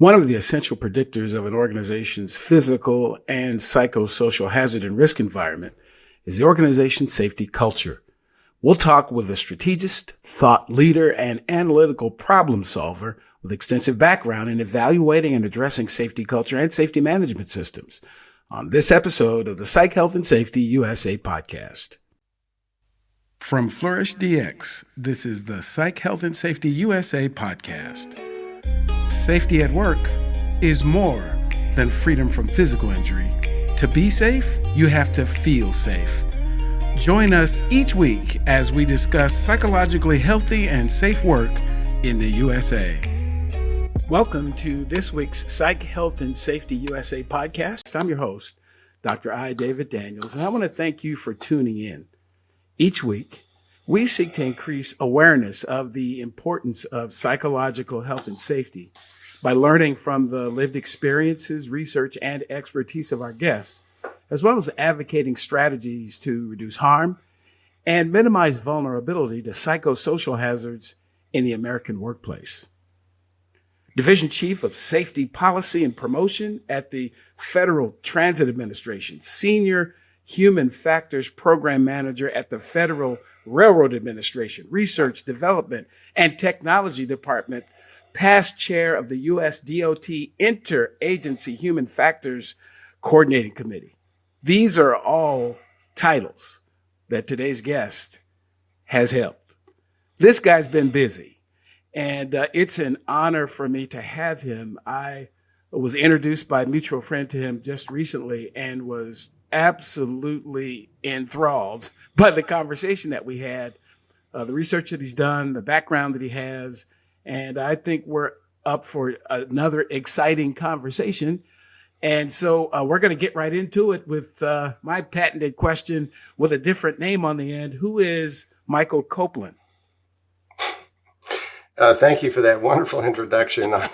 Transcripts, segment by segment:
One of the essential predictors of an organization's physical and psychosocial hazard and risk environment is the organization's safety culture. We'll talk with a strategist, thought leader, and analytical problem solver with extensive background in evaluating and addressing safety culture and safety management systems on this episode of the Psych, Health, and Safety USA podcast. From Flourish DX, this is the Psych, Health, and Safety USA podcast. Safety at work is more than freedom from physical injury. To be safe, you have to feel safe. Join us each week as we discuss psychologically healthy and safe work in the USA. Welcome to this week's Psych, Health, and Safety USA podcast. I'm your host, Dr. I. David Daniels, and I want to thank you for tuning in. Each week, we seek to increase awareness of the importance of psychological health and safety by learning from the lived experiences, research, and expertise of our guests, as well as advocating strategies to reduce harm and minimize vulnerability to psychosocial hazards in the American workplace. Division Chief of Safety Policy and Promotion at the Federal Transit Administration, Senior Human Factors Program Manager at the Federal Railroad Administration, Research, Development, and Technology Department, past chair of the U.S. DOT Interagency Human Factors Coordinating Committee. These are all titles that today's guest has held. This guy's been busy, and it's an honor for me to have him. I was introduced by a mutual friend to him just recently and was absolutely enthralled by the conversation that we had, the research that he's done, the background that he has, and I think we're up for another exciting conversation. And so we're going to get right into it with my patented question with a different name on the end. Who is Michael Coplen? Thank you for that wonderful introduction. I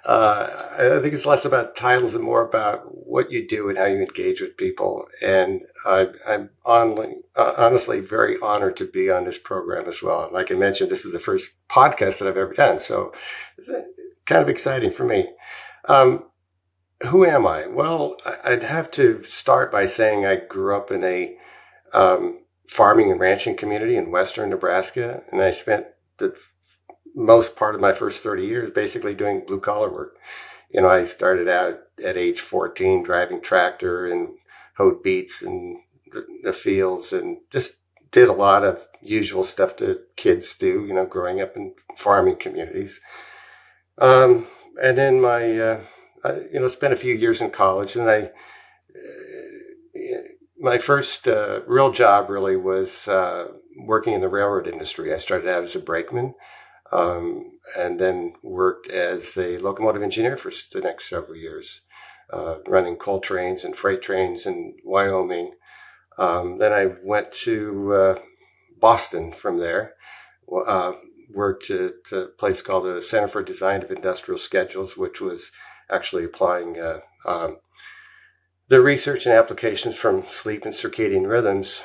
think it's less about titles and more about what you do and how you engage with people. And I'm honestly very honored to be on this program as well. Like I mentioned, this is the first podcast that I've ever done, so it's kind of exciting for me. Who am I? Well, I'd have to start by saying I grew up in a farming and ranching community in western Nebraska, and I spent the most part of my first 30 years basically doing blue collar work. You know, I started out at age 14 driving tractor and hoed beets in the fields and just did a lot of usual stuff that kids do, you know, growing up in farming communities. And then spent a few years in college, and my first real job really was working in the railroad industry. I started out as a brakeman, and then worked as a locomotive engineer for the next several years, running coal trains and freight trains in Wyoming. Then I went to Boston from there, worked at a place called the Center for Design of Industrial Schedules, which was actually applying the research and applications from sleep and circadian rhythms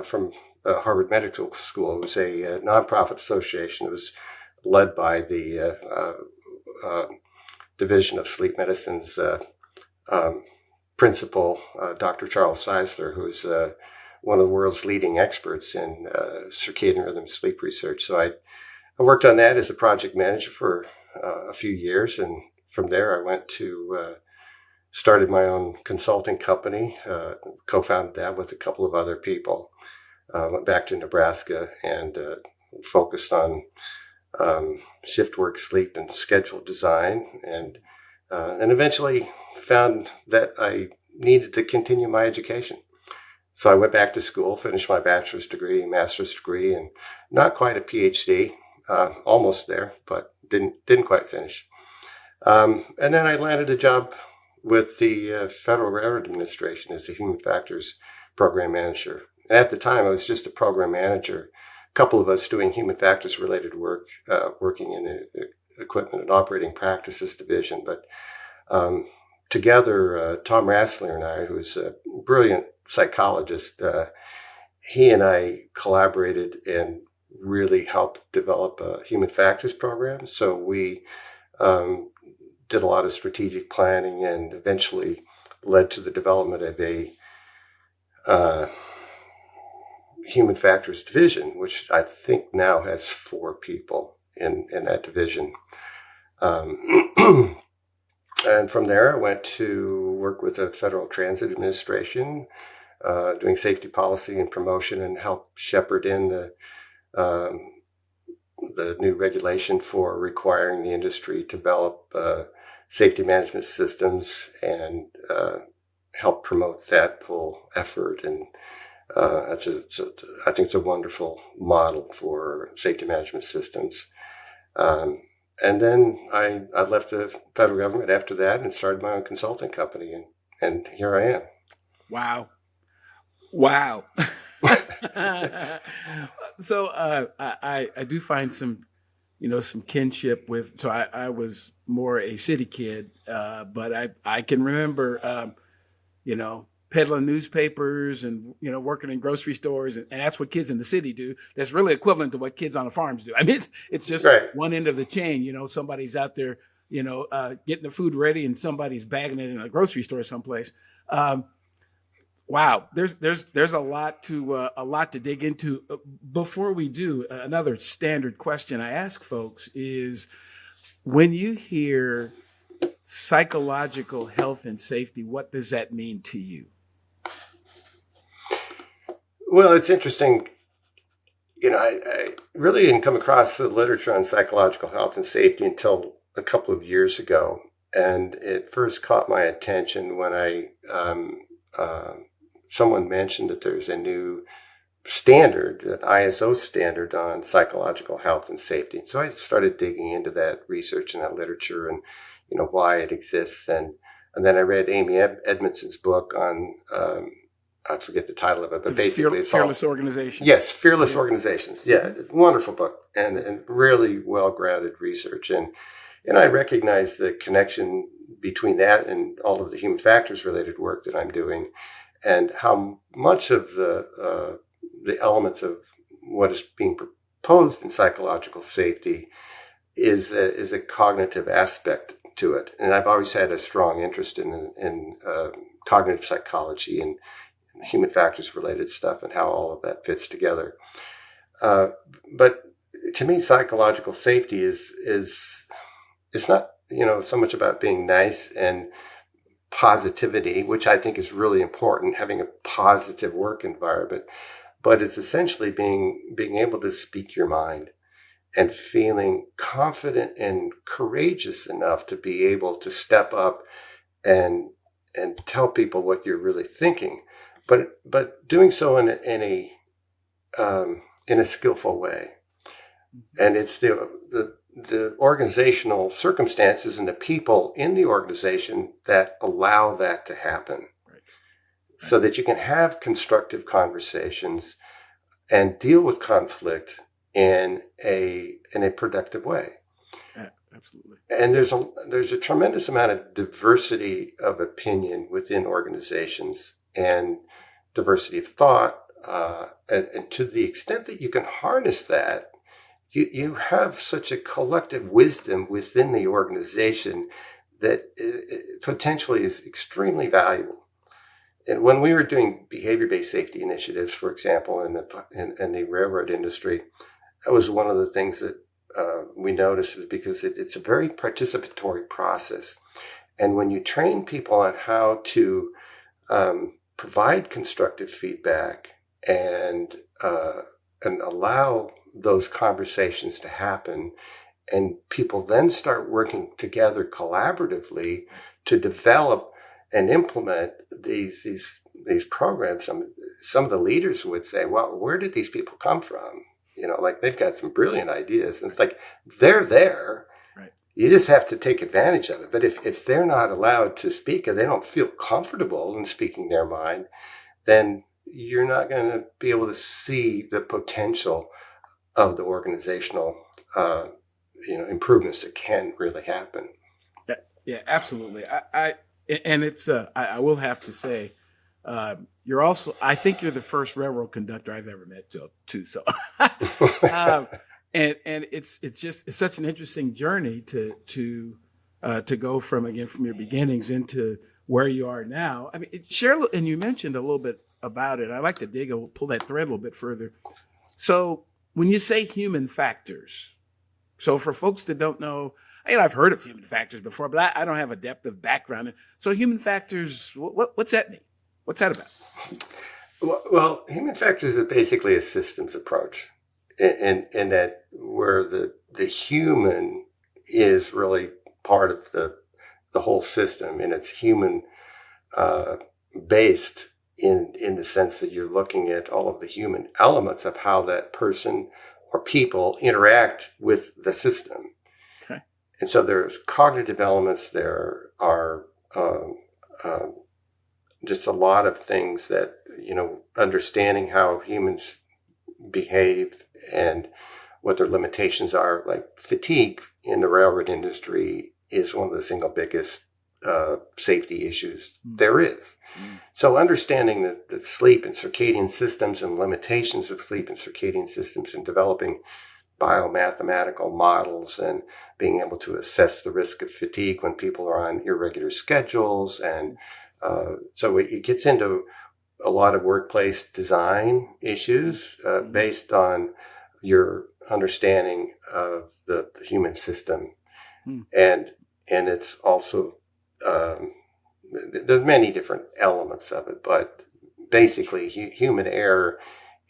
from Harvard Medical School. It was a nonprofit association. It was led by the Division of Sleep Medicine's principal, Dr. Charles Seisler, who's one of the world's leading experts in circadian rhythm sleep research. So I worked on that as a project manager for a few years, and from there I went to started my own consulting company, co-founded that with a couple of other people, went back to Nebraska and focused on shift work, sleep, and schedule design, and eventually found that I needed to continue my education. So I went back to school, finished my bachelor's degree, master's degree, and not quite a PhD, almost there, but didn't quite finish. And then I landed a job with the Federal Railroad Administration as a human factors program manager. And at the time, I was just a program manager. A couple of us doing human factors related work, working in the equipment and operating practices division. But together, Tom Rassler and I, who's a brilliant psychologist, he and I collaborated and really helped develop a human factors program. So we did a lot of strategic planning and eventually led to the development of a human factors division, which I think now has 4 people in that division. And from there, I went to work with the Federal Transit Administration, doing safety policy and promotion, and help shepherd in the new regulation for requiring the industry to develop safety management systems and help promote that whole effort. And I think it's a wonderful model for safety management systems. And then I left the federal government after that and started my own consulting company, and here I am. Wow. So I do find some kinship with. So I was more a city kid, but I can remember peddling newspapers and working in grocery stores, and that's what kids in the city do. That's really equivalent to what kids on the farms do. I mean, it's just right. One end of the chain. Somebody's out there getting the food ready, and somebody's bagging it in a grocery store someplace. Wow, there's a lot to dig into. Before we do, another standard question I ask folks is, when you hear psychological health and safety, what does that mean to you? Well, it's interesting. I really didn't come across the literature on psychological health and safety until a couple of years ago, and it first caught my attention when someone mentioned that there's a new standard, an ISO standard on psychological health and safety. So I started digging into that research and that literature and why it exists, and then I read Amy Edmondson's book on I forget the title of it, but basically it's Fearless Organizations. Yes, Fearless Organizations. Yeah, wonderful book and really well-grounded research, and I recognize the connection between that and all of the human factors related work that I'm doing, and how much of the elements of what is being proposed in psychological safety is a cognitive aspect to it. And I've always had a strong interest in cognitive psychology and human factors related stuff and how all of that fits together. But to me, psychological safety is it's not so much about being nice and positivity, which I think is really important, having a positive work environment, but it's essentially being able to speak your mind and feeling confident and courageous enough to be able to step up and tell people what you're really thinking, but doing so in a skillful way. And it's the organizational circumstances and the people in the organization that allow that to happen. Right. So that you can have constructive conversations and deal with conflict in a productive way. Yeah, absolutely. And there's a tremendous amount of diversity of opinion within organizations and diversity of thought, and to the extent that you can harness that, you have such a collective wisdom within the organization that potentially is extremely valuable. And when we were doing behavior-based safety initiatives, for example, in the railroad industry, that was one of the things that we noticed, is because it's a very participatory process. And when you train people on how to provide constructive feedback and allow those conversations to happen, and people then start working together collaboratively to develop and implement these programs, some of the leaders would say, well, where did these people come from? Like, they've got some brilliant ideas. And it's like, they're there. Right. You just have to take advantage of it. But if they're not allowed to speak and they don't feel comfortable in speaking their mind, then you're not going to be able to see the potential of the organizational improvements that can really happen. Yeah, absolutely. I will have to say, you're also, I think you're the first railroad conductor I've ever met too. So, and it's such an interesting journey to to go from your beginnings into where you are now. I mean, share, and you mentioned a little bit about it. I'd like to pull that thread a little bit further. So when you say human factors, so for folks that don't know, I've heard of human factors before, but I don't have a depth of background. So human factors, what's that mean? What's that about? Well, human factors is basically a systems approach, and that where the human is really part of the whole system, and it's human based in the sense that you're looking at all of the human elements of how that person or people interact with the system. Okay. And so there's cognitive elements. There are just a lot of things that, understanding how humans behave and what their limitations are. Like fatigue in the railroad industry is one of the single biggest safety issues there is. So understanding the sleep and circadian systems and limitations of sleep and circadian systems and developing biomathematical models and being able to assess the risk of fatigue when people are on irregular schedules. And so it gets into a lot of workplace design issues based on your understanding of the human system. And it's also, there's many different elements of it, but basically human error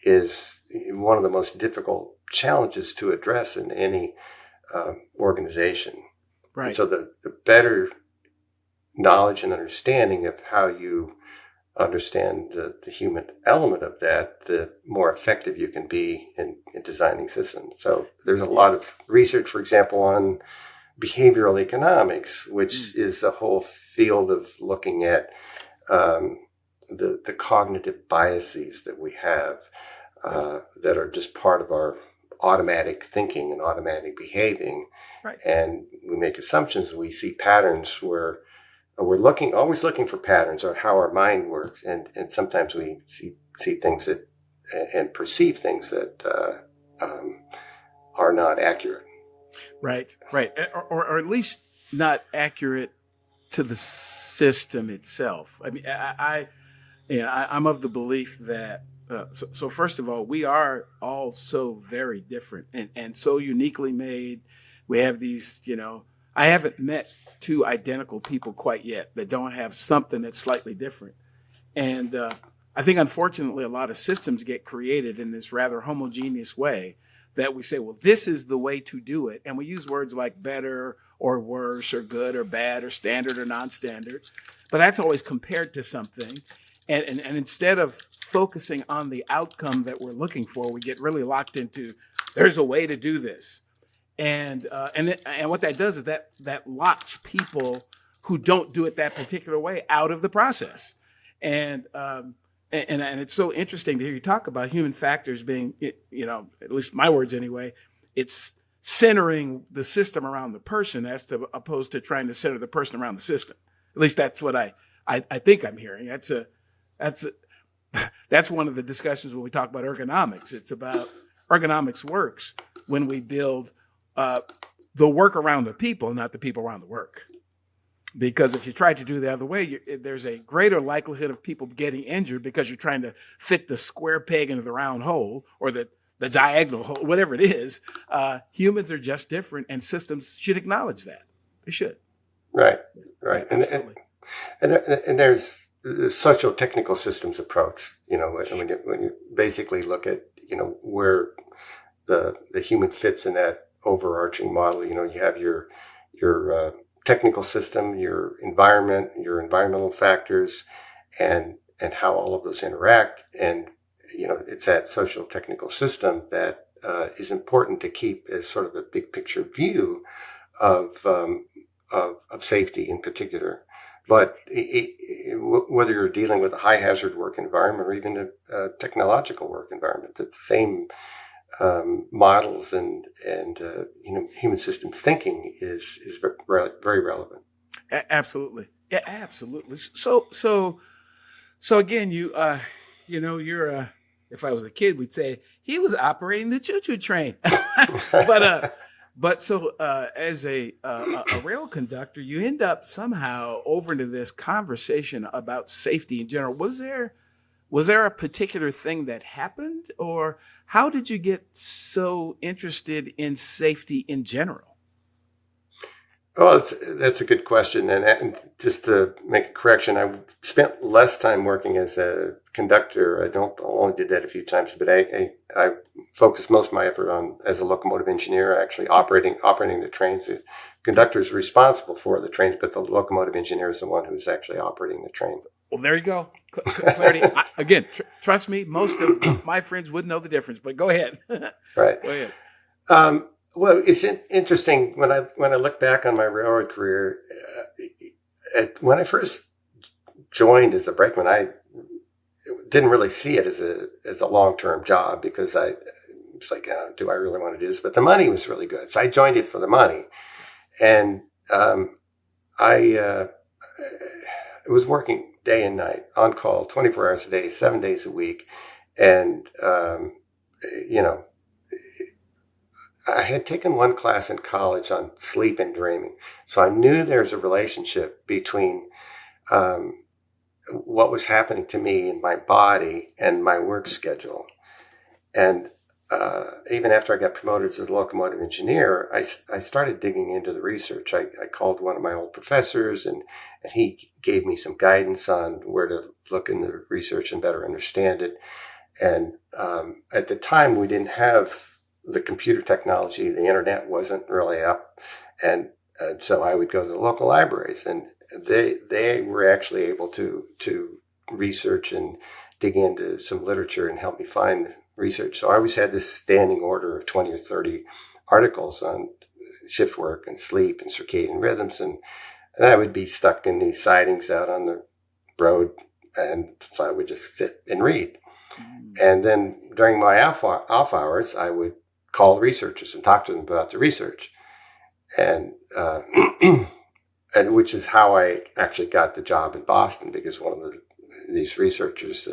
is one of the most difficult challenges to address in any organization. Right. And so the better knowledge and understanding of how you understand the human element of that, the more effective you can be in designing systems. So there's a lot of research, for example, on behavioral economics, which is the whole field of looking at the cognitive biases that we have that are just part of our automatic thinking and automatic behaving. Right. And we make assumptions. We see patterns where we're always looking for patterns or how our mind works. And sometimes we see things that and perceive things that are not accurate. Right. Or at least not accurate to the system itself. I mean, I'm of the belief that, so first of all, we are all so very different and so uniquely made. We have these, I haven't met two identical people quite yet that don't have something that's slightly different. And I think, unfortunately, a lot of systems get created in this rather homogeneous way that we say, well, this is the way to do it. And we use words like better or worse or good or bad or standard or non-standard. But that's always compared to something. And instead of focusing on the outcome that we're looking for, we get really locked into, there's a way to do this. And what that does is that locks people who don't do it that particular way out of the process. And it's so interesting to hear you talk about human factors being, at least my words anyway, it's centering the system around the person opposed to trying to center the person around the system. At least that's what I think I'm hearing. That's one of the discussions when we talk about ergonomics. It's about ergonomics works when we build the work around the people, not the people around the work. Because if you try to do the other way, there's a greater likelihood of people getting injured because you're trying to fit the square peg into the round hole or the diagonal hole, whatever it is. Humans are just different, and systems should acknowledge that. They should. Right. And there's the socio-technical systems approach. When you basically look at where the human fits in that overarching model. You have your technical system, your environment, your environmental factors, and how all of those interact. And it's that social technical system that is important to keep as sort of a big picture view of safety in particular. But whether you're dealing with a high hazard work environment or even a technological work environment, the same models and human systems thinking is very relevant. Absolutely, yeah, absolutely. So again, you're if I was a kid, we'd say he was operating the choo-choo train, but But so as a rail conductor, you end up somehow over into this conversation about safety in general. Was there a particular thing that happened, or how did you get so interested in safety in general? Well, that's a good question. And just to make a correction, I spent less time working as a conductor. Only did that a few times, but I focused most of my effort on as a locomotive engineer, actually operating the trains. The conductor is responsible for the trains, but the locomotive engineer is the one who's actually operating the train. Well, there you go. Clarity. Again, trust me, most of my friends would know the difference, but go ahead. Right. Go ahead. Well, it's interesting when I look back on my railroad career. When I first joined as a brakeman, I didn't really see it as a long-term job because I was like, do I really want to do this? But the money was really good, so I joined it for the money, and I was working day and night on call, 24 hours a day, 7 days a week, and you know. I had taken one class in college on sleep and dreaming. So I knew there's a relationship between what was happening to me in my body and my work schedule. And even after I got promoted as a locomotive engineer, I started digging into the research. I called one of my old professors, and he gave me some guidance on where to look in the research and better understand it. And at the time, we didn't have the computer technology. The internet wasn't really up. And so I would go to the local libraries, and they were actually able to research and dig into some literature and help me find research. So I always had this standing order of 20 or 30 articles on shift work and sleep and circadian rhythms. And I would be stuck in these sidings out on the road. And so I would just sit and read. And then during my off hours, I would call researchers and talk to them about the research, and and which is how I actually got the job in Boston, because one of these researchers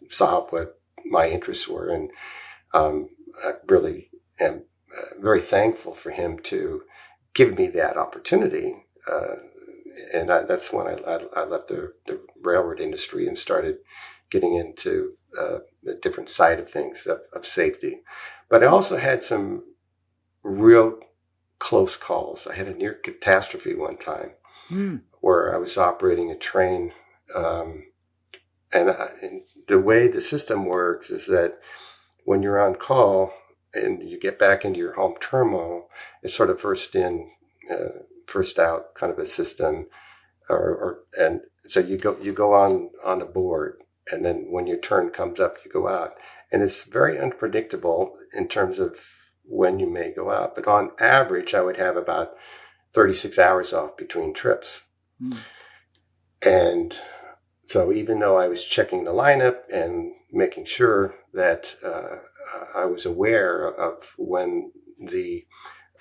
saw what my interests were, and I really am very thankful for him to give me that opportunity. And that's when I left the railroad industry and started getting into the different side of things of safety. But I also had some real close calls. I had a near catastrophe one time where I was operating a train. And the way the system works is that when you're on call and you get back into your home terminal, it's sort of first in, first out kind of a system. And so you go on a board. And then when your turn comes up, you go out. And it's very unpredictable in terms of when you may go out. But on average, I would have about 36 hours off between trips. And so even though I was checking the lineup and making sure that I was aware of when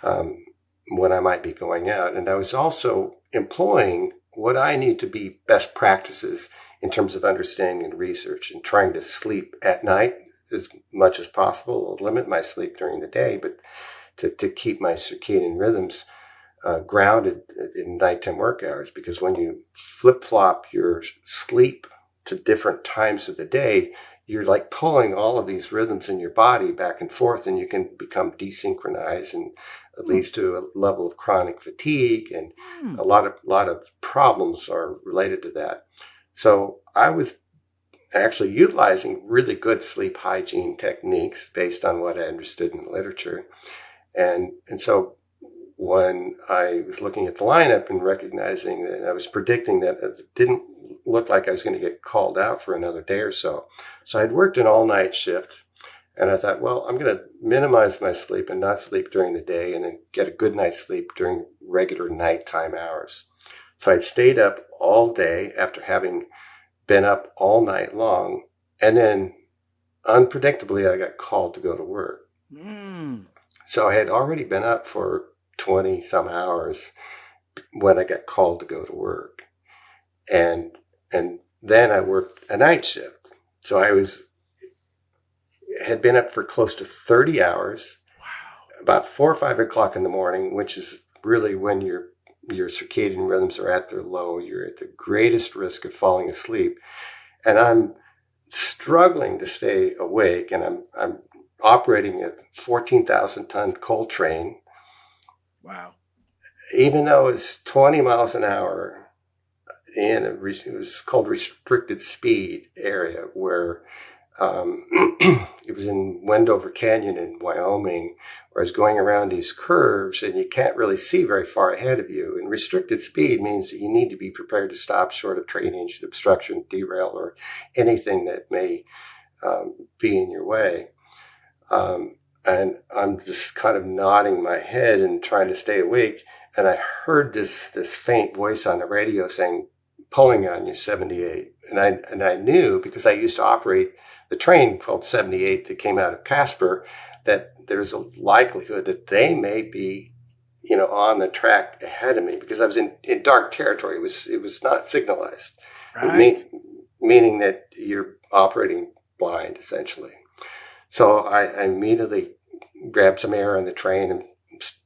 I might be going out, and I was also employing what I need to be best practices in terms of understanding and research, and trying to sleep at night as much as possible, limit my sleep during the day, but to keep my circadian rhythms grounded in nighttime work hours. Because when you flip-flop your sleep to different times of the day, you're like pulling all of these rhythms in your body back and forth, and you can become desynchronized, and it leads to a level of chronic fatigue, and a lot of problems are related to that. So I was actually utilizing really good sleep hygiene techniques based on what I understood in the literature. And so when I was looking at the lineup and recognizing that I was predicting that it didn't look like I was going to get called out for another day or so. So I'd worked an all-night shift, and I thought, well, I'm going to minimize my sleep and not sleep during the day, and then get a good night's sleep during regular nighttime hours. So I'd stayed up all day after having been up all night long, and then unpredictably I got called to go to work. So I had already been up for 20 some hours when I got called to go to work, and then I worked a night shift. So I had been up for close to 30 hours. about 4 or 5 o'clock in the morning, which is really when your circadian rhythms are at their low, you're at the greatest risk of falling asleep. And I'm struggling to stay awake, and I'm operating a 14,000-ton coal train. Wow. Even though it's 20 miles an hour, and it was called restricted speed area, where it was in Wendover Canyon in Wyoming, where I was going around these curves and you can't really see very far ahead of you. And restricted speed means that you need to be prepared to stop short of train engine obstruction, derail, or anything that may be in your way. And I'm just kind of nodding my head and trying to stay awake. And I heard this faint voice on the radio saying, "Pulling on you, 78." And I knew, because I used to operate the train called 78 that came out of Casper, that there's a likelihood that they may be, on the track ahead of me, because I was in dark territory. It was not signalized, Right. meaning that you're operating blind, essentially. So I immediately grabbed some air on the train and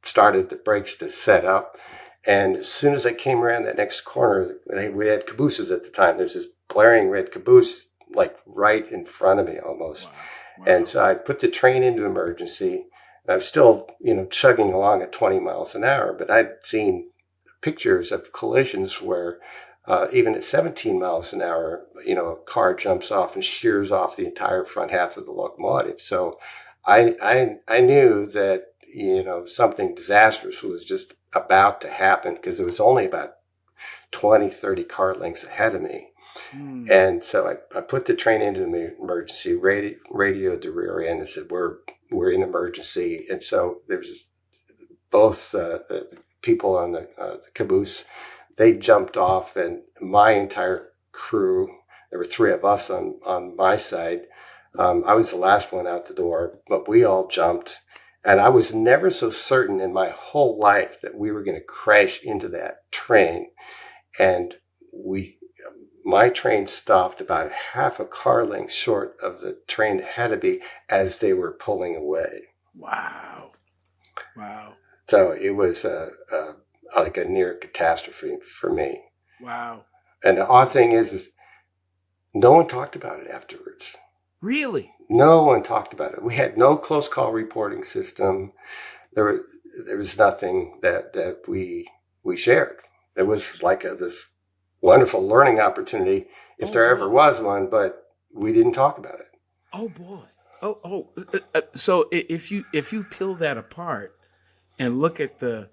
started the brakes to set up. And as soon as I came around that next corner, we had cabooses at the time. There's this blaring red caboose, like right in front of me almost. Wow. Wow. And so I put the train into emergency. And I was still, chugging along at 20 miles an hour. But I'd seen pictures of collisions where even at 17 miles an hour, a car jumps off and shears off the entire front half of the locomotive. So I knew that, something disastrous was just about to happen, because it was only about 20, 30 car lengths ahead of me. And so I put the train into the emergency, radioed the rear end and said, we're in emergency. And so there's both people on the caboose, they jumped off, and my entire crew, there were 3 of us on my side. I was the last one out the door, but we all jumped. And I was never so certain in my whole life that we were going to crash into that train. And my train stopped about half a car length short of the train ahead of me as they were pulling away. Wow. Wow. So it was like a near catastrophe for me. Wow. And the odd thing is no one talked about it afterwards. Really? No one talked about it. We had no close call reporting system. There was nothing that we shared. It was like this wonderful learning opportunity, if there ever was one, but we didn't talk about it. Oh boy. So if you peel that apart and look at the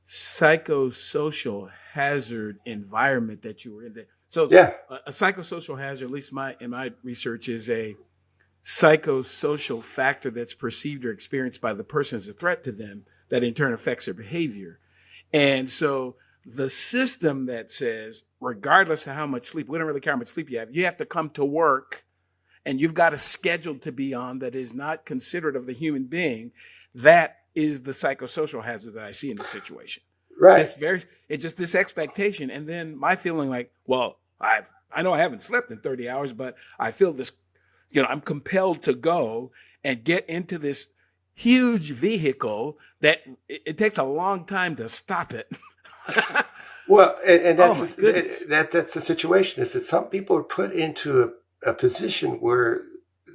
psychosocial hazard environment that you were in, so yeah, a psychosocial hazard, at least in my research, is a psychosocial factor that's perceived or experienced by the person as a threat to them that in turn affects their behavior. And so the system that says, regardless of how much sleep, we don't really care how much sleep you have to come to work, and you've got a schedule to be on that is not considerate of the human being, that is the psychosocial hazard that I see in this situation. right. It's just this expectation. And then my feeling like, well, I know I haven't slept in 30 hours, but I feel this, I'm compelled to go and get into this huge vehicle that it takes a long time to stop it. Well, and that's that's the situation, is that some people are put into a position where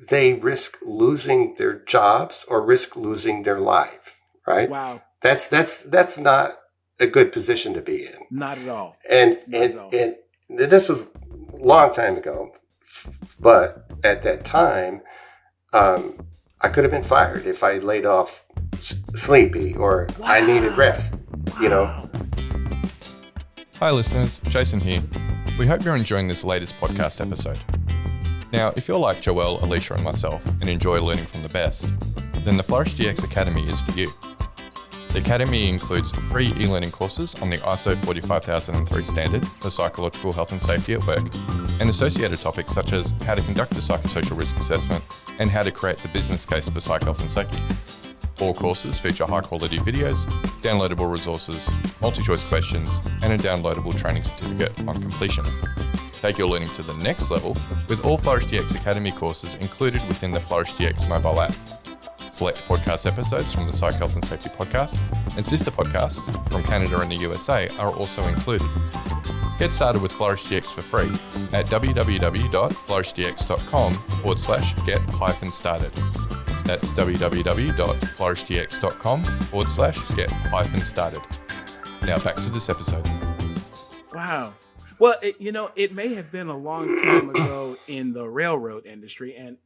they risk losing their jobs or risk losing their life, right? Wow. That's not a good position to be in. Not at all. And this was a long time ago, but at that time, I could have been fired if I laid off sleepy or I needed rest, Hi listeners, Jason here. We hope you're enjoying this latest podcast episode. Now, if you're like Joelle, Alicia and myself and enjoy learning from the best, then the Flourish DX Academy is for you. The Academy includes free e-learning courses on the ISO 45003 standard for psychological health and safety at work, and associated topics such as how to conduct a psychosocial risk assessment and how to create the business case for psych health and safety. All courses feature high-quality videos, downloadable resources, multi-choice questions, and a downloadable training certificate on completion. Take your learning to the next level with all Flourish DX Academy courses included within the Flourish DX mobile app. Select podcast episodes from the Psych, Health and Safety podcast and sister podcasts from Canada and the USA are also included. Get started with FlourishDX for free at www.flourishdx.com/get-started. That's www.flourishdx.com/get-started. Now back to this episode. Wow. Well, it may have been a long time ago in the railroad industry, and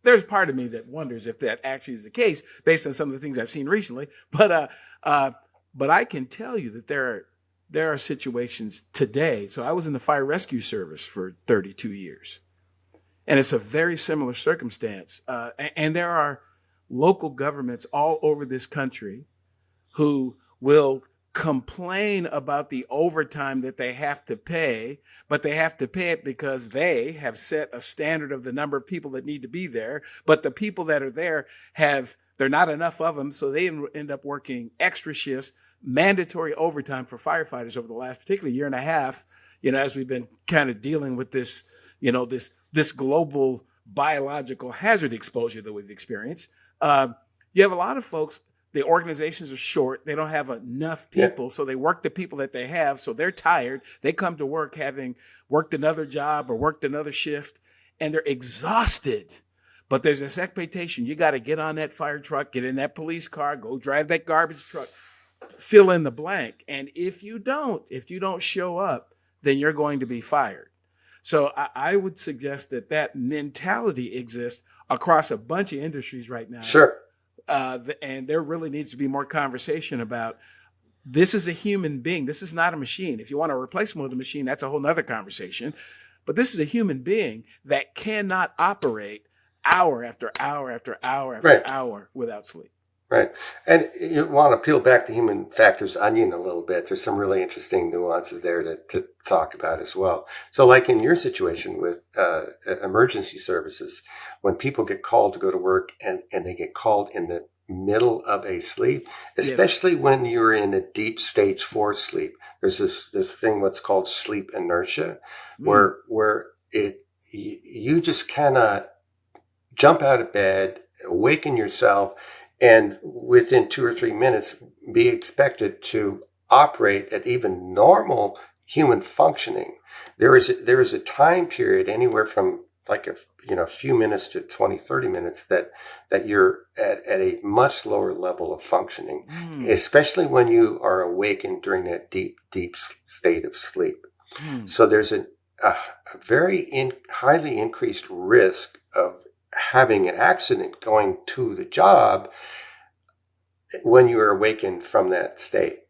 there's part of me that wonders if that actually is the case based on some of the things I've seen recently. But I can tell you that there are situations today. So I was in the fire rescue service for 32 years, and it's a very similar circumstance. And there are local governments all over this country who will complain about the overtime that they have to pay, but they have to pay it because they have set a standard of the number of people that need to be there. But the people that are there they're not enough of them, so they end up working extra shifts, mandatory overtime for firefighters over the last particularly year and a half, as we've been kind of dealing with this, this global biological hazard exposure that we've experienced. You have a lot of folks, the organizations are short. They don't have enough people, so they work the people that they have. So they're tired. They come to work having worked another job or worked another shift, and they're exhausted. But there's this expectation. You got to get on that fire truck, get in that police car, go drive that garbage truck, fill in the blank. And if you don't show up, then you're going to be fired. So I would suggest that mentality exists across a bunch of industries right now. Sure. And there really needs to be more conversation about this is a human being. This is not a machine. If you want to replace them with a machine, that's a whole nother conversation. But this is a human being that cannot operate hour after hour after hour after hour without sleep. Right. And you want to peel back the human factors onion a little bit. There's some really interesting nuances there to talk about as well. So like in your situation with emergency services, when people get called to go to work and they get called in the middle of a sleep, especially when you're in a deep stage 4 sleep, there's this thing what's called sleep inertia, where you just cannot jump out of bed, awaken yourself, and within 2 or 3 minutes, be expected to operate at even normal human functioning. There is a time period anywhere from like a few minutes to 20, 30 minutes that you're at a much lower level of functioning, especially when you are awakened during that deep state of sleep. So there's a very highly increased risk of having an accident going to the job when you are awakened from that state.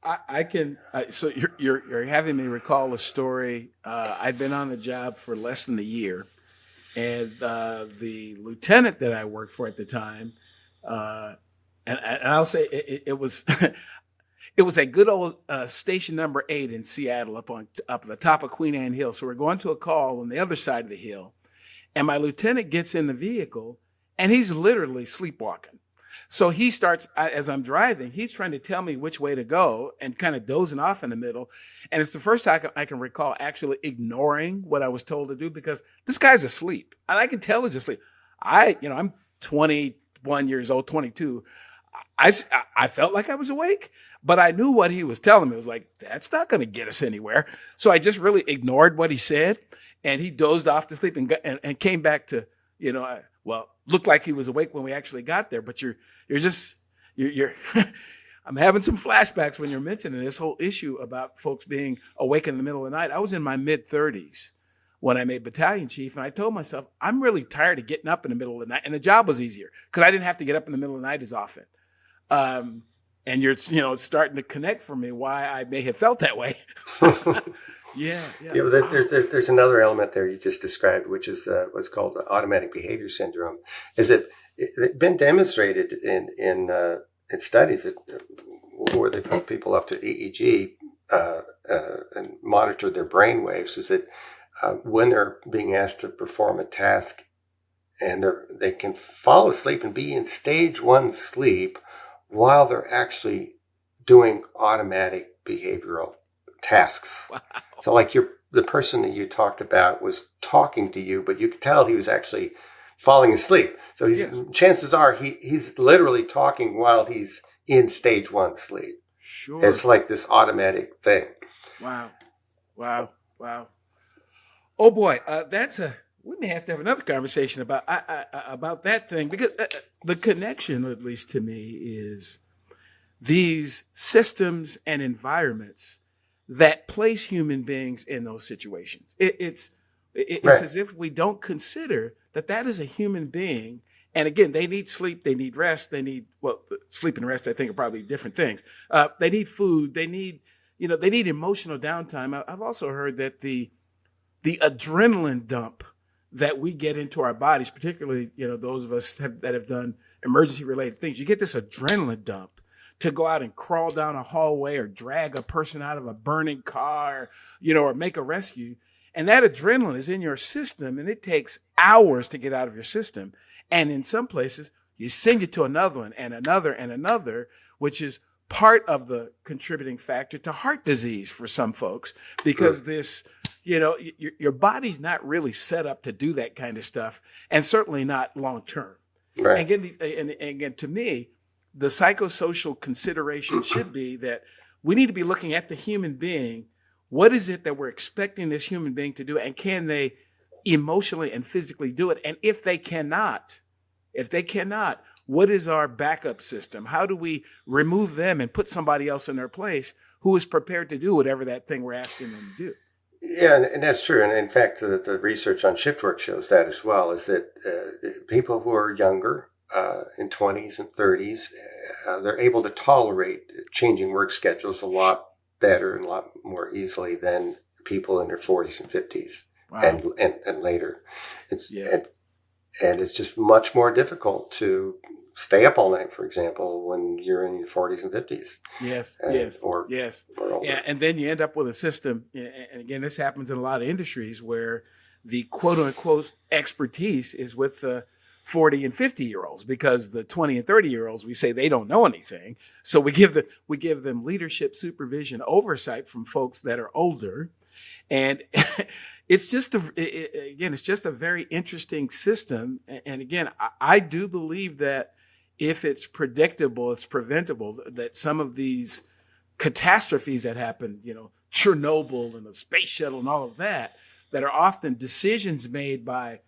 I can. So you're having me recall a story. I'd been on the job for less than a year, and the lieutenant that I worked for at the time, and I'll say it was. It was a good old station number 8 in Seattle, up at the top of Queen Anne Hill. So we're going to a call on the other side of the hill. And my lieutenant gets in the vehicle, and he's literally sleepwalking. So he starts, as I'm driving, he's trying to tell me which way to go and kind of dozing off in the middle. And it's the first time I can recall actually ignoring what I was told to do, because this guy's asleep. And I can tell he's asleep. I'm 21 years old, 22. I felt like I was awake, but I knew what he was telling me. It was like, that's not going to get us anywhere. So I just really ignored what he said. And he dozed off to sleep and came back to, looked like he was awake when we actually got there. But you're I'm having some flashbacks when you're mentioning this whole issue about folks being awake in the middle of the night. I was in my mid-30s when I made battalion chief, and I told myself, I'm really tired of getting up in the middle of the night. And the job was easier because I didn't have to get up in the middle of the night as often. And it's starting to connect for me why I may have felt that way. Yeah. But there's another element there you just described, which is what's called automatic behavior syndrome. Is it been demonstrated in studies where they've hooked people up to EEG and monitored their brain waves? Is that when they're being asked to perform a task and they can fall asleep and be in stage 1 sleep while they're actually doing automatic behavioral tasks. Wow. So like the person that you talked about was talking to you, but you could tell he was actually falling asleep. So chances are he's literally talking while he's in stage 1 sleep. Sure. It's like this automatic thing. Wow. Oh boy, we may have to have another conversation about that thing, because the connection, at least to me, is these systems and environments that place human beings in those situations. It's Right. as if we don't consider that is a human being. And again, they need sleep, they need rest, sleep and rest, I think, are probably different things. They need food, they need emotional downtime. I've also heard that the adrenaline dump that we get into our bodies, particularly, those of us that have done emergency related things, you get this adrenaline dump to go out and crawl down a hallway or drag a person out of a burning car, or make a rescue. And that adrenaline is in your system, and it takes hours to get out of your system. And in some places, you send it to another one and another and another, which is part of the contributing factor to heart disease for some folks, because this, your body's not really set up to do that kind of stuff, and certainly not long term. Right. And again, to me, the psychosocial consideration should be that we need to be looking at the human being. What is it that we're expecting this human being to do, and can they emotionally and physically do it? And if they cannot, what is our backup system? How do we remove them and put somebody else in their place who is prepared to do whatever that thing we're asking them to do? Yeah, and that's true. And in fact, the research on shift work shows that as well, is that people who are younger, in 20s and 30s, they're able to tolerate changing work schedules a lot better and a lot more easily than people in their 40s and 50s. Wow. and later. And it's just much more difficult to stay up all night, for example, when you're in your 40s and 50s. Yes. Or older. Yeah, and then you end up with a system, and again, this happens in a lot of industries where the quote-unquote expertise is with the 40 and 50-year-olds, because the 20 and 30-year-olds, we say they don't know anything. So we give them leadership, supervision, oversight from folks that are older. And it's just a very interesting system. And again, I do believe that if it's predictable, it's preventable, that some of these catastrophes that happen, Chernobyl and the space shuttle and all of that are often decisions made by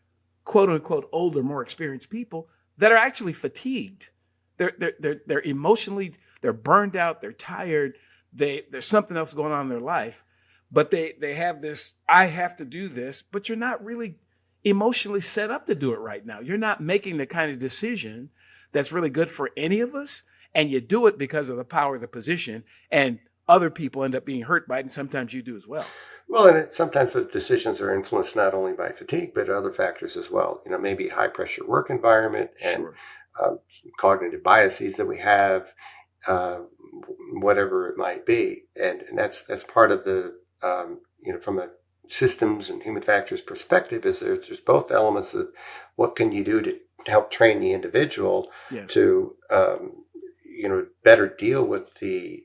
quote unquote older, more experienced people that are actually fatigued. They're emotionally, they're burned out, they're tired, there's something else going on in their life. But they have this, I have to do this, but you're not really emotionally set up to do it right now. You're not making the kind of decision that's really good for any of us. And you do it because of the power of the position, and other people end up being hurt by it. And sometimes you do as well. Well, and sometimes the decisions are influenced not only by fatigue, but other factors as well. Maybe high pressure work environment and cognitive biases that we have, whatever it might be. And that's part of the, from a systems and human factors perspective, is there's both elements of what can you do to help train the individual to, better deal with the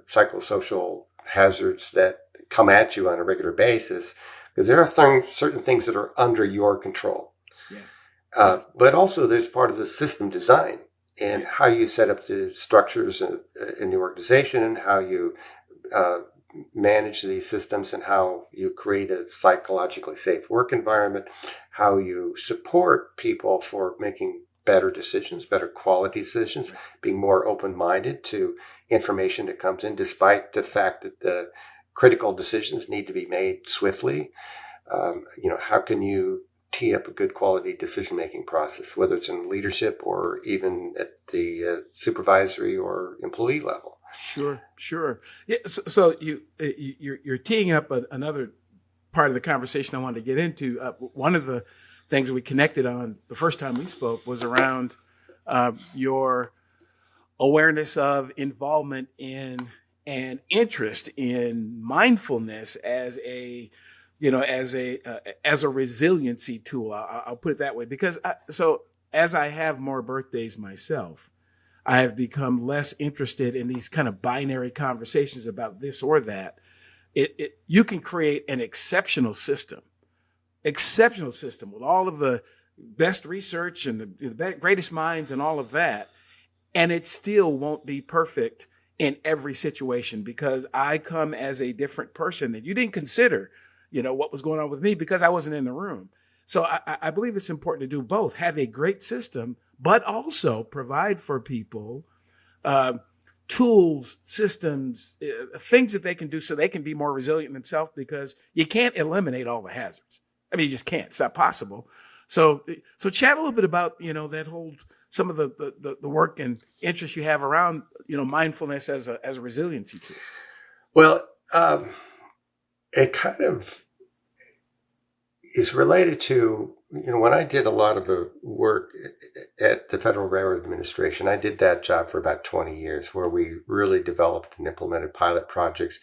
psychosocial hazards that come at you on a regular basis, because there are certain things that are under your control. Yes. But also there's part of the system design and how you set up the structures in the organization, and how you manage these systems, and how you create a psychologically safe work environment, how you support people for making better decisions, better quality decisions, being more open-minded to information that comes in, despite the fact that the critical decisions need to be made swiftly. How can you tee up a good quality decision-making process, whether it's in leadership or even at the supervisory or employee level? Sure. Yeah. So you're teeing up another part of the conversation I wanted to get into. One of the things we connected on the first time we spoke was around your awareness of, involvement in, and interest in mindfulness as a resiliency tool. I'll put it that way, because as I have more birthdays myself, I have become less interested in these kind of binary conversations about this or that. You can create an exceptional system with all of the best research and the greatest minds and all of that. And it still won't be perfect in every situation because I come as a different person that you didn't consider, what was going on with me because I wasn't in the room. So I believe it's important to do both, have a great system, but also provide for people tools, systems, things that they can do so they can be more resilient themselves, because you can't eliminate all the hazards. I mean, you just can't. It's not possible. So chat a little bit about, that whole, some of the work and interest you have around, mindfulness as a resiliency tool. Well, it kind of is related to, when I did a lot of the work at the Federal Railroad Administration, I did that job for about 20 years, where we really developed and implemented pilot projects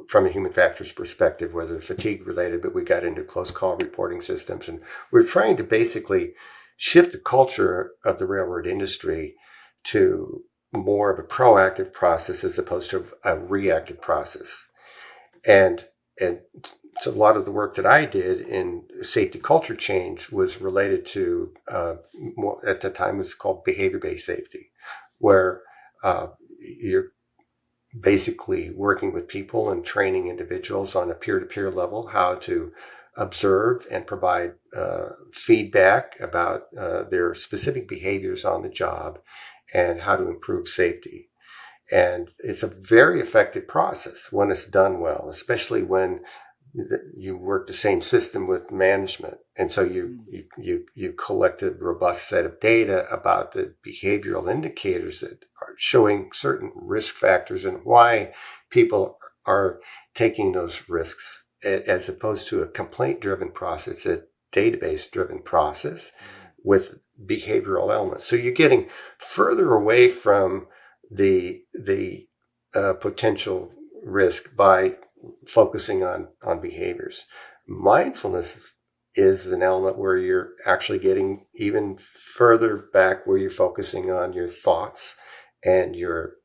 from a human factors perspective, whether fatigue related, but we got into close call reporting systems. And we're trying to basically shift the culture of the railroad industry to more of a proactive process as opposed to a reactive process. And so a lot of the work that I did in safety culture change was related to, at the time it was called behavior-based safety, where you're basically working with people and training individuals on a peer-to-peer level how to observe and provide feedback about their specific behaviors on the job and how to improve safety. And it's a very effective process when it's done well, especially when you work the same system with management. And so you collect a robust set of data about the behavioral indicators that are showing certain risk factors and why people are taking those risks, as opposed to a complaint-driven process, a database-driven process with behavioral elements. So you're getting further away from the potential risk by focusing on behaviors. Mindfulness is an element where you're actually getting even further back, where you're focusing on your thoughts and your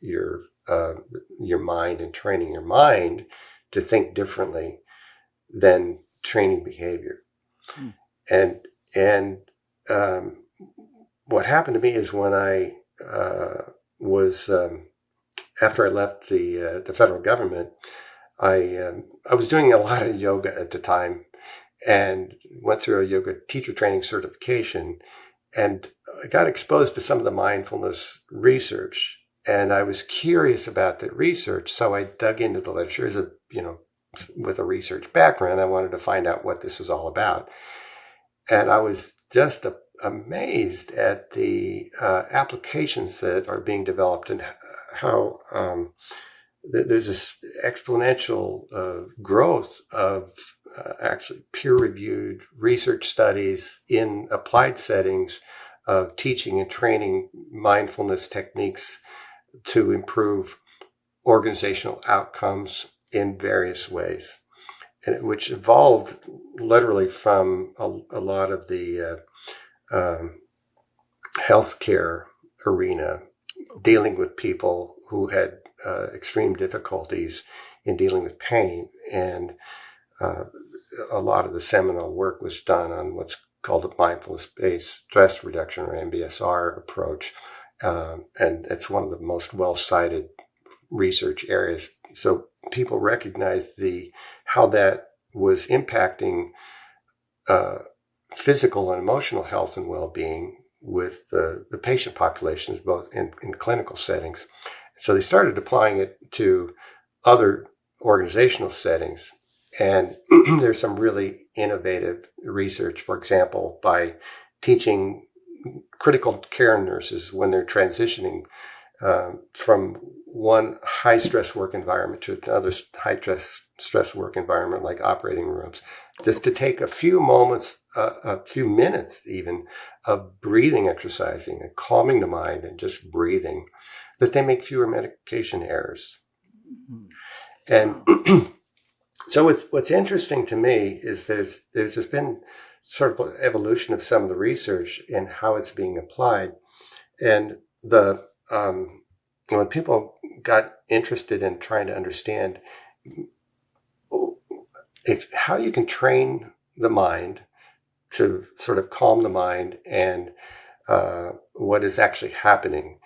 mind, and training your mind to think differently than training behavior. And what happened to me is when I was after I left the federal government, I was doing a lot of yoga at the time and went through a yoga teacher training certification, and I got exposed to some of the mindfulness research, and I was curious about that research. So I dug into the literature. As with a research background, I wanted to find out what this was all about. And I was just amazed at the applications that are being developed and how there's this exponential growth of actually peer-reviewed research studies in applied settings of teaching and training mindfulness techniques to improve organizational outcomes in various ways, and which evolved literally from a lot of the healthcare arena, dealing with people who had extreme difficulties in dealing with pain. And a lot of the seminal work was done on what's called a mindfulness-based stress reduction, or MBSR approach. And it's one of the most well-cited research areas. So people recognized how that was impacting physical and emotional health and well-being with the patient populations, both in clinical settings. So they started applying it to other organizational settings. And there's some really innovative research, for example, by teaching critical care nurses when they're transitioning from one high-stress work environment to another high-stress work environment, like operating rooms, just to take a few moments, a few minutes even, of breathing exercising and calming the mind and just breathing, that they make fewer medication errors. And so what's interesting to me is there's just been sort of an evolution of some of the research and how it's being applied. And when people got interested in trying to understand how you can train the mind to sort of calm the mind. And what is actually happening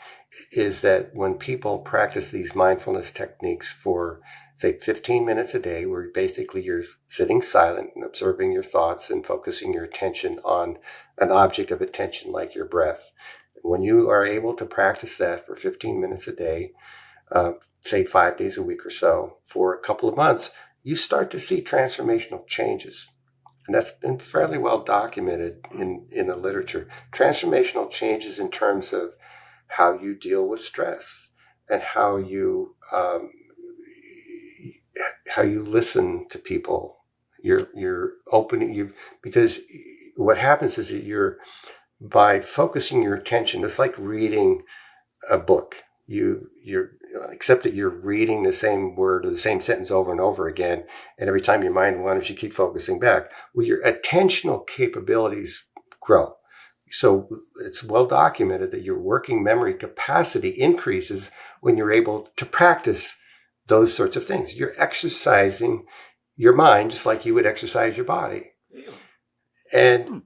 is that when people practice these mindfulness techniques for, say, 15 minutes a day, where basically you're sitting silent and observing your thoughts and focusing your attention on an object of attention like your breath. When you are able to practice that for 15 minutes a day, say 5 days a week or so, for a couple of months, you start to see transformational changes. And that's been fairly well documented in the literature. Transformational changes in terms of how you deal with stress and how you listen to people. You're opening because what happens is that by focusing your attention, it's like reading a book. You're except that you're reading the same word or the same sentence over and over again, and every time your mind wanders, you keep focusing back. Well, your attentional capabilities grow. So it's well documented that your working memory capacity increases when you're able to practice those sorts of things. You're exercising your mind just like you would exercise your body. And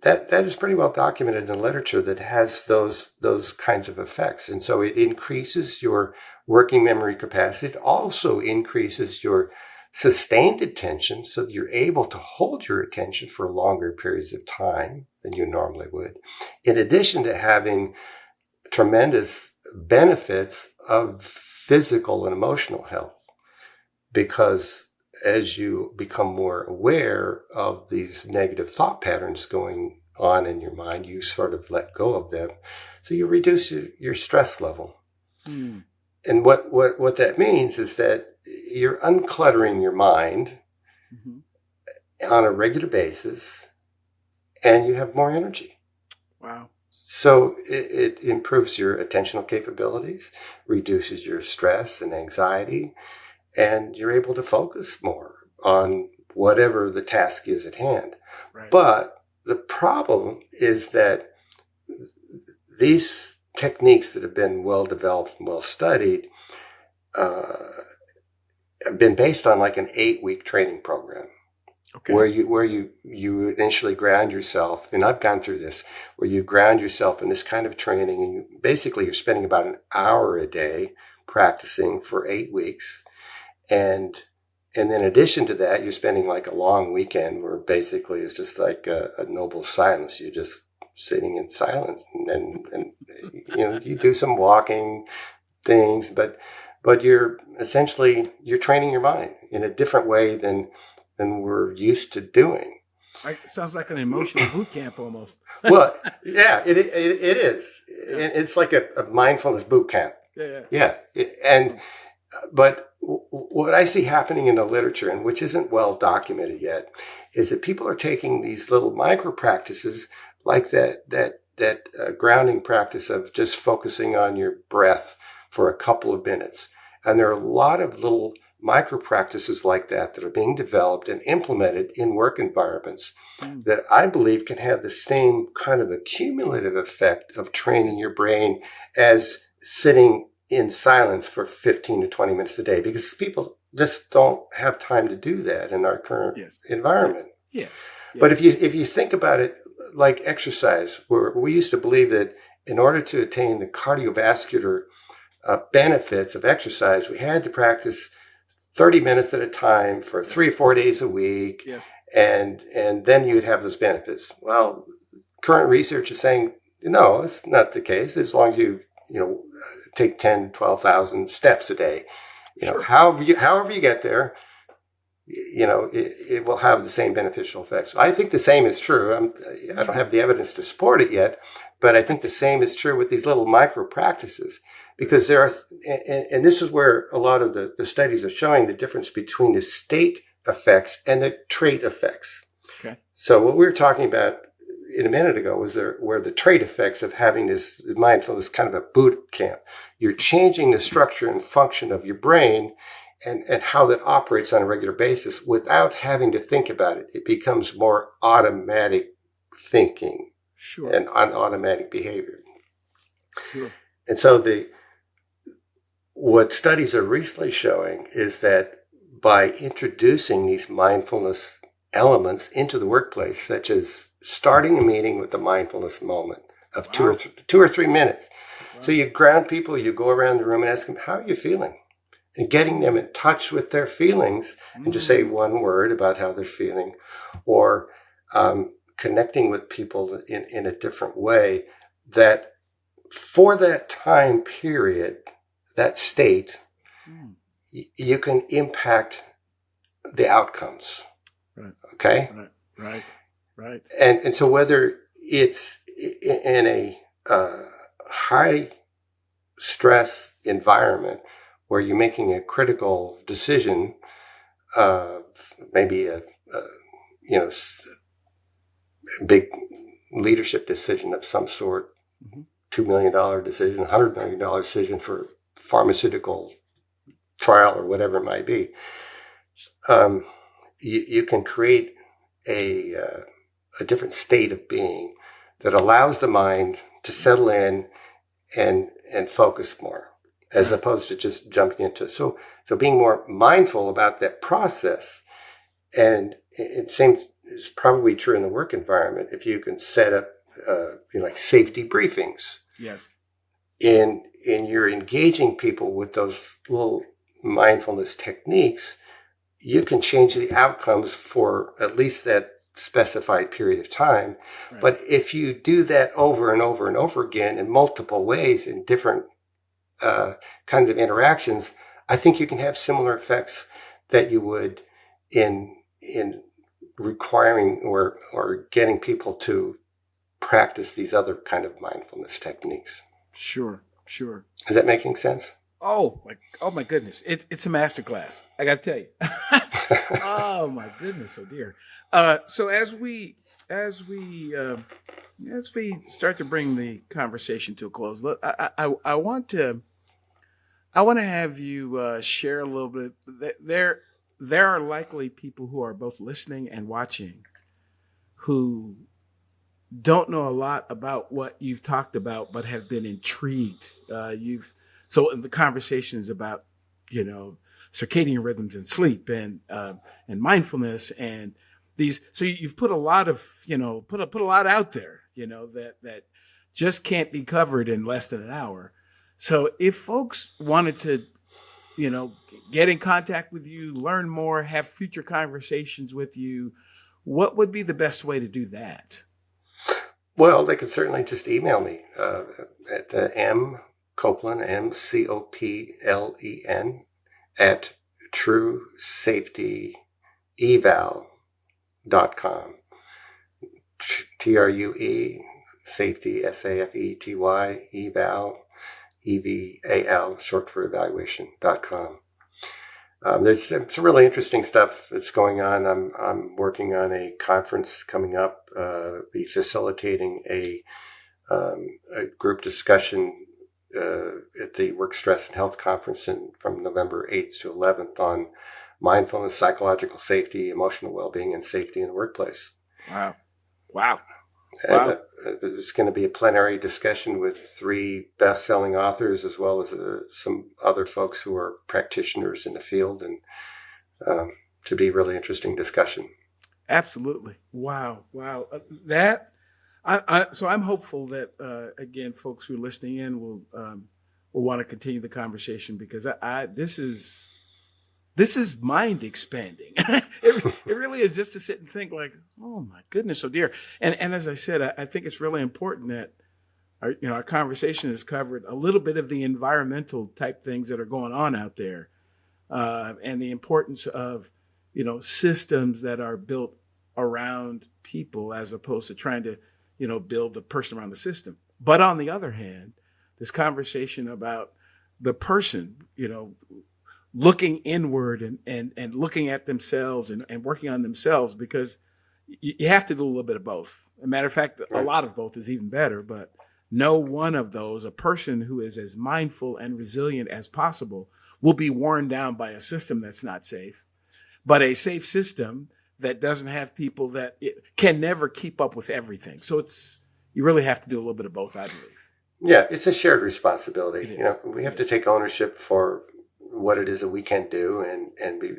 that is pretty well documented in the literature that has those kinds of effects. And so it increases your working memory capacity. It also increases your sustained attention so that you're able to hold your attention for longer periods of time than you normally would. In addition to having tremendous benefits of physical and emotional health, because as you become more aware of these negative thought patterns going on in your mind, you sort of let go of them. So you reduce your stress level. Mm. And what that means is that you're uncluttering your mind on a regular basis, and you have more energy. Wow. So it improves your attentional capabilities, reduces your stress and anxiety, and you're able to focus more on whatever the task is at hand. Right. But the problem is that these techniques that have been well developed and well studied have been based on like an 8-week training program. Okay. Where you initially ground yourself, and I've gone through this, where you ground yourself in this kind of training, and basically you're spending about an hour a day practicing for 8 weeks. And then in addition to that, you're spending like a long weekend where basically it's just like a noble silence. You're just sitting in silence, and you do some walking things, but you're training your mind in a different way than we're used to doing. It sounds like an emotional boot camp almost. Well, yeah, it is. Yeah. It's like a mindfulness boot camp. Yeah. But what I see happening in the literature, and which isn't well documented yet, is that people are taking these little micro practices like that grounding practice of just focusing on your breath for a couple of minutes. And there are a lot of little micro practices like that are being developed and implemented in work environments that I believe can have the same kind of accumulative effect of training your brain as sitting in silence for 15 to 20 minutes a day, because people just don't have time to do that in our current environment. Yes. But if you think about it like exercise, where we used to believe that in order to attain the cardiovascular benefits of exercise, we had to practice 30 minutes at a time for 3 or 4 days a week. Yes. And then you'd have those benefits. Well, current research is saying, no, it's not the case. As long as you take 10, 12,000 steps a day, Sure. however you get there, it will have the same beneficial effects. I think the same is true. I don't have the evidence to support it yet, but I think the same is true with these little micro practices, because there are, and this is where a lot of the studies are showing the difference between the state effects and the trait effects. Okay. So what we were talking about a minute ago was where the trait effects of having this mindfulness kind of a boot camp. You're changing the structure and function of your brain and how that operates on a regular basis without having to think about it. It becomes more automatic thinking. Sure. And automatic behavior. Sure. And so what studies are recently showing is that by introducing these mindfulness elements into the workplace, such as starting a meeting with a mindfulness moment of Wow. 2 or 3 minutes. Wow. So you ground people, you go around the room and ask them, how are you feeling? And getting them in touch with their feelings and just say one word about how they're feeling, or connecting with people in a different way, that for that time period, that state, you can impact the outcomes. Right. Okay? Right. And so whether it's in a high stress environment where you're making a critical decision, maybe a big leadership decision of some sort, $2 million decision, $100 million decision for pharmaceutical trial or whatever it might be, you can create a different state of being that allows the mind to settle in and focus more, as opposed to just jumping into. So being more mindful about that process, and it seems is probably true in the work environment. If you can set up like safety briefings, yes, and you're engaging people with those little mindfulness techniques, you can change the outcomes for at least that specified period of time. Right. But if you do that over and over and over again in multiple ways in different kinds of interactions, I think you can have similar effects that you would in requiring or getting people to practice these other kind of mindfulness techniques. Sure. Is that making sense? Oh my goodness. It's a masterclass. I got to tell you. Oh my goodness. Oh dear. So as we start to bring the conversation to a close, look, I want to have you share a little bit. There are likely people who are both listening and watching who don't know a lot about what you've talked about, but have been intrigued. So in the conversations about, circadian rhythms and sleep and mindfulness and these, so you've put a lot of, put a lot out there, that just can't be covered in less than an hour. So if folks wanted to, get in contact with you, learn more, have future conversations with you, what would be the best way to do that? Well, they could certainly just email me at mcoplen, MCOPLEN, at TrueSafetyEval.com. TRUE, safety, SAFETY, eval, EVAL, short for evaluation.com. There's some really interesting stuff that's going on. I'm working on a conference coming up, be facilitating a group discussion at the Work Stress and Health Conference from November 8th to 11th on mindfulness, psychological safety, emotional well-being, and safety in the workplace. Wow. And there's going to be a plenary discussion with 3 best-selling authors, as well as some other folks who are practitioners in the field, and to be a really interesting discussion. Absolutely. Wow. So I'm hopeful that, again, folks who are listening in will want to continue the conversation, because this is mind expanding. It really is, just to sit and think like, oh my goodness, oh dear. And as I said, I think it's really important that our conversation has covered a little bit of the environmental type things that are going on out there, and the importance of, systems that are built around people as opposed to trying to, build the person around the system. But on the other hand, this conversation about the person, looking inward and looking at themselves and working on themselves, because you have to do a little bit of both. As a matter of fact, a lot of both is even better, but no one of those, a person who is as mindful and resilient as possible, will be worn down by a system that's not safe. But a safe system that doesn't have people that can never keep up with everything. So you really have to do a little bit of both, I believe. Yeah, it's a shared responsibility. We have to take ownership for what it is that we can do and be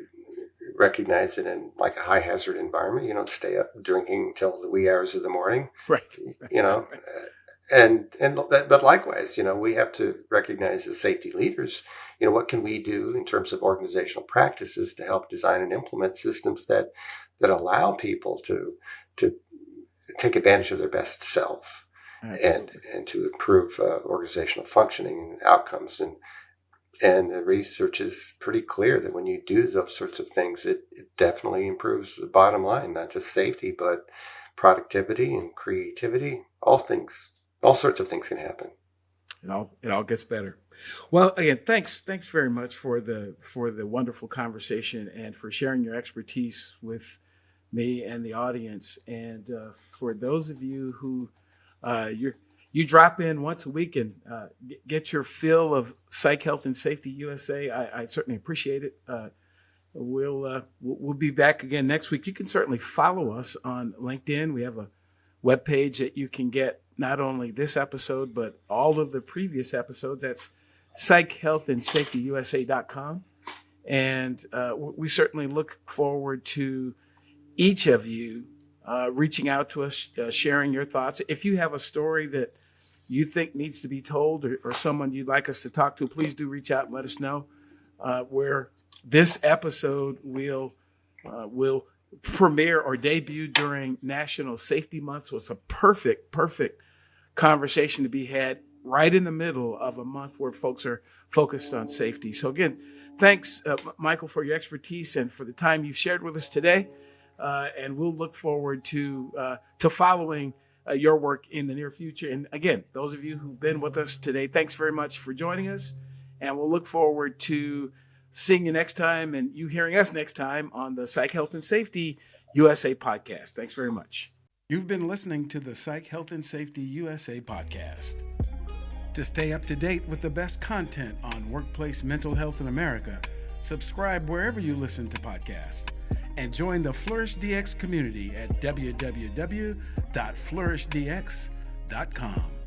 recognize that in like a high hazard environment, you don't stay up drinking until the wee hours of the morning, Right. But likewise, we have to recognize as safety leaders, what can we do in terms of organizational practices to help design and implement systems that allow people to take advantage of their best self and to improve organizational functioning and outcomes. And the research is pretty clear that when you do those sorts of things, it definitely improves the bottom line, not just safety, but productivity and creativity. All sorts of things can happen. It all gets better. Well, again, thanks very much for the wonderful conversation and for sharing your expertise with me and the audience. And for those of you who you drop in once a week and get your fill of Psych, Health, and Safety USA, I certainly appreciate it. We'll be back again next week. You can certainly follow us on LinkedIn. We have a webpage that you can get not only this episode, but all of the previous episodes. That's psychhealthandsafetyusa.com. And we certainly look forward to each of you reaching out to us, sharing your thoughts. If you have a story that you think needs to be told or someone you'd like us to talk to, please do reach out and let us know. Where this episode will premiere or debut during National Safety Month. So it's a perfect conversation to be had right in the middle of a month where folks are focused on safety. So again, thanks, Michael, for your expertise and for the time you've shared with us today. And we'll look forward to following your work in the near future. And again, those of you who've been with us today, thanks very much for joining us. And we'll look forward to seeing you next time and you hearing us next time on the Psych, Health, and Safety USA podcast. Thanks very much. You've been listening to the Psych, Health, and Safety USA podcast. To stay up to date with the best content on workplace mental health in America, subscribe wherever you listen to podcasts and join the Flourish DX community at www.flourishdx.com.